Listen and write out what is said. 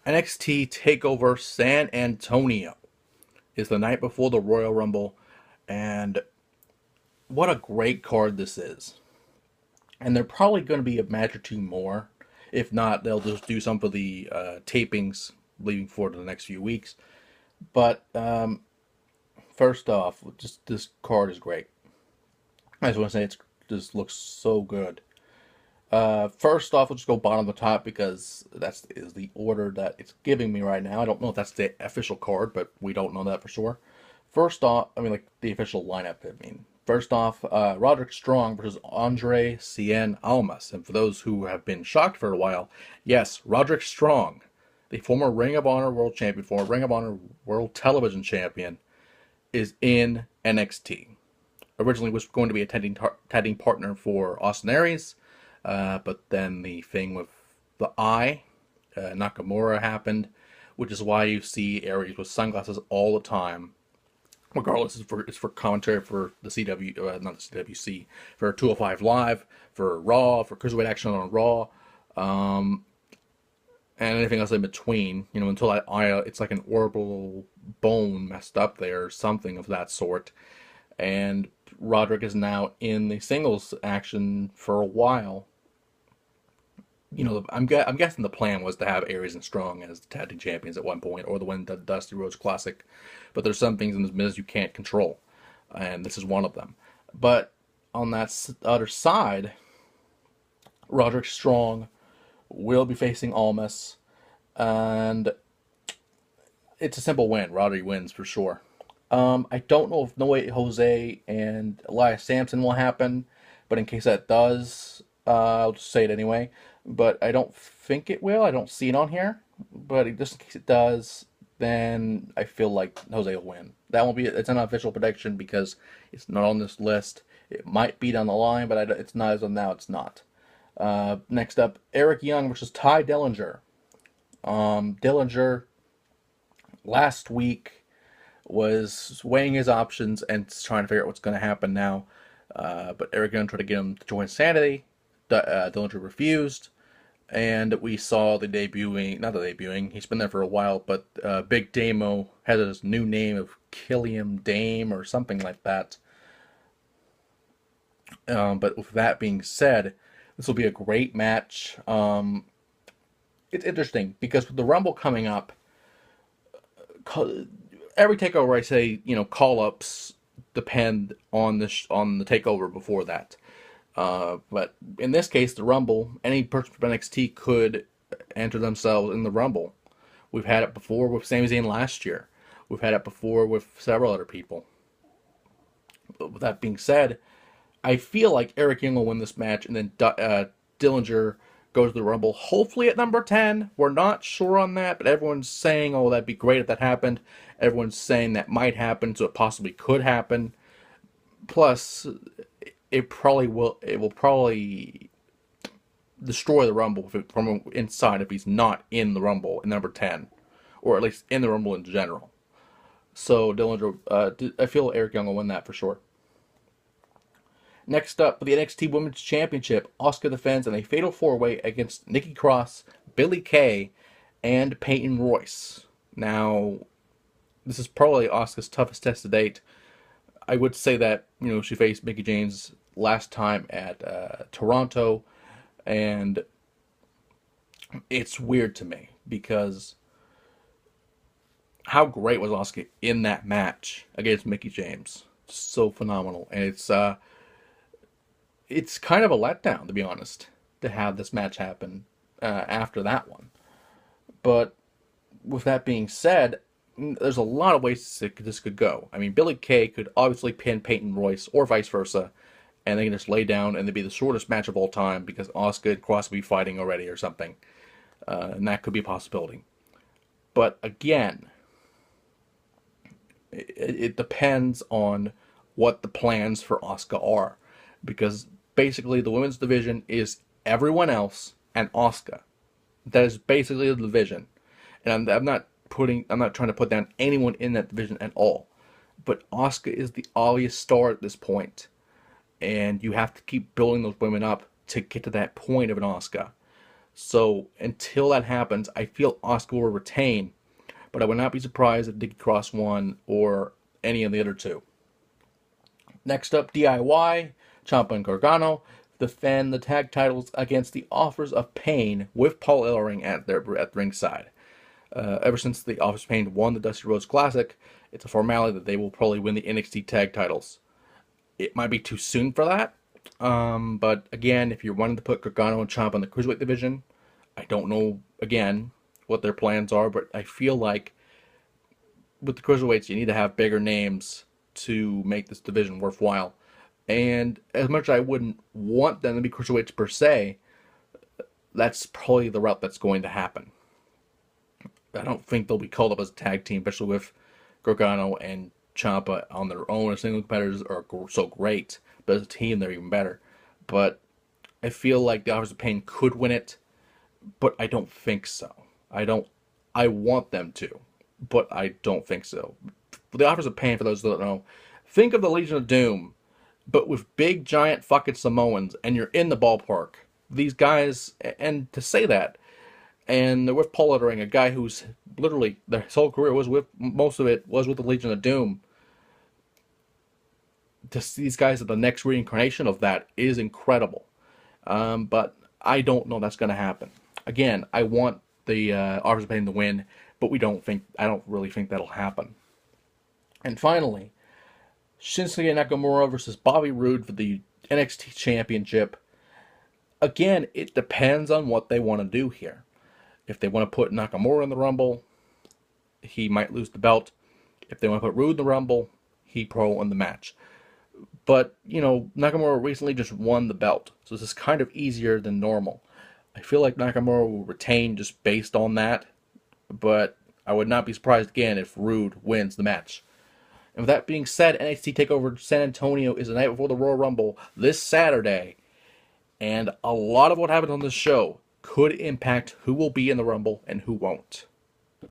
NXT Takeover San Antonio is the night before the Royal Rumble, and what a great card this is. And they're probably going to be a match or two more. If not, they'll just do some of the tapings leading forward to the next few weeks. But first off, just this card is great. I just want to say it just looks so good. First off, we'll just go bottom to top because that's is the order that it's giving me right now. I don't know if that's the official card, but we don't know that for sure. First off, I mean like the official lineup. I mean, first off, Roderick Strong versus Andre Cien Almas, and for those who have been shocked for a while, yes, Roderick Strong, the former Ring of Honor World Champion, former Ring of Honor World Television Champion, is in NXT. Originally was going to be a tag partner for Austin Aries, but then the thing with the eye, Nakamura happened, which is why you see Aries with sunglasses all the time. Regardless, it's for commentary for the CW, not the CWC, for 205 Live, for Raw, for Cruiserweight Action on Raw, and anything else in between. You know, until that eye, it's like an orbital bone messed up there, or something of that sort. And Roderick is now in the singles action for a while. You know, I'm guessing the plan was to have Aries and Strong as the tag team champions at one point, or the win the Dusty Rhodes Classic. But there's some things in this business you can't control, and this is one of them. But on that other side, Roderick Strong will be facing Almas, and it's a simple win. Roddy wins for sure. I don't know if No Way Jose and Elias Sampson will happen, but in case that does, I'll just say it anyway. But I don't think it will. I don't see it on here. But just in case it does, then I feel like Jose will win. That won't be. It's an official prediction because it's not on this list. It might be down the line, but it's not as of now. It's not. Next up, Eric Young versus Ty Dillinger. Dillinger last week was weighing his options and trying to figure out what's going to happen now. But Eric Young tried to get him to join Sanity. Dillinger refused. And we saw the debuting, not the debuting, he's been there for a while, but Big Damo had his new name of Killiam Dame or something like that. But with that being said, this will be a great match. It's interesting because with the Rumble coming up, every takeover I say, you know, call-ups depend on the takeover before that. But in this case, the Rumble, any person from NXT could enter themselves in the Rumble. We've had it before with Sami Zayn last year. We've had it before with several other people. But with that being said, I feel like Eric Young will win this match, and then Dillinger goes to the Rumble, hopefully at number 10. We're not sure on that, but everyone's saying, oh, that'd be great if that happened. Everyone's saying that might happen, so it possibly could happen. Plus, it will probably destroy the Rumble from inside if he's not in the Rumble in number 10, or at least in the Rumble in general. So Dillinger, I feel Eric Young will win that for sure. Next up, for the NXT Women's Championship, Asuka defends in a fatal four-way against Nikki Cross, Billie Kay, and Peyton Royce. Now, this is probably Asuka's toughest test to date. I would say that, you know, she faced Mickie James last time at Toronto, and it's weird to me because how great was Asuka in that match against Mickie James? So phenomenal, and it's kind of a letdown, to be honest, to have this match happen after that one. But with that being said, there's a lot of ways this could go. I mean, Billie Kay could obviously pin Peyton Royce, or vice versa, and they can just lay down and it'd be the shortest match of all time because Asuka and Cross will be fighting already or something. And that could be a possibility. But again, it depends on what the plans for Asuka are. Because basically the women's division is everyone else and Asuka. That is basically the division. And I'm not trying to put down anyone in that division at all. But Asuka is the obvious star at this point. And you have to keep building those women up to get to that point of an Asuka. So until that happens, I feel Asuka will retain, but I would not be surprised if Nikki Cross won or any of the other two. Next up, DIY, Ciampa and Gargano defend the tag titles against the Offers of Pain with Paul Ellering at ringside. Ever since the Offers of Pain won the Dusty Rhodes Classic, it's a formality that they will probably win the NXT tag titles. It might be too soon for that, but again, if you're wanting to put Gargano and Ciampa in the Cruiserweight division, I don't know, again, what their plans are, but I feel like with the Cruiserweights, you need to have bigger names to make this division worthwhile. And as much as I wouldn't want them to be Cruiserweights per se, that's probably the route that's going to happen. I don't think they'll be called up as a tag team, especially with Gargano and Ciampa on their own as single competitors are so great, but as a team they're even better. But I feel like the Offers of Pain could win it, but I don't think so. I want them to, but I don't think so. The Offers of Pain, for those that don't know, think of the Legion of Doom, but with big giant fucking Samoans, and you're in the ballpark. These guys, and to say that, and they're with Paul Ellering, a guy who's literally their whole career was with most of it was with the Legion of Doom. To see these guys at the next reincarnation of that is incredible, but I don't know that's going to happen. Again, I want the Offers of Pain to win, but I don't really think that'll happen. And finally, Shinsuke Nakamura versus Bobby Roode for the NXT Championship. Again, it depends on what they want to do here. If they want to put Nakamura in the Rumble, he might lose the belt. If they want to put Roode in the Rumble, he probably won the match. But, Nakamura recently just won the belt, so this is kind of easier than normal. I feel like Nakamura will retain just based on that, but I would not be surprised again if Roode wins the match. And with that being said, NXT Takeover San Antonio is the night before the Royal Rumble this Saturday, and a lot of what happens on this show could impact who will be in the Rumble and who won't.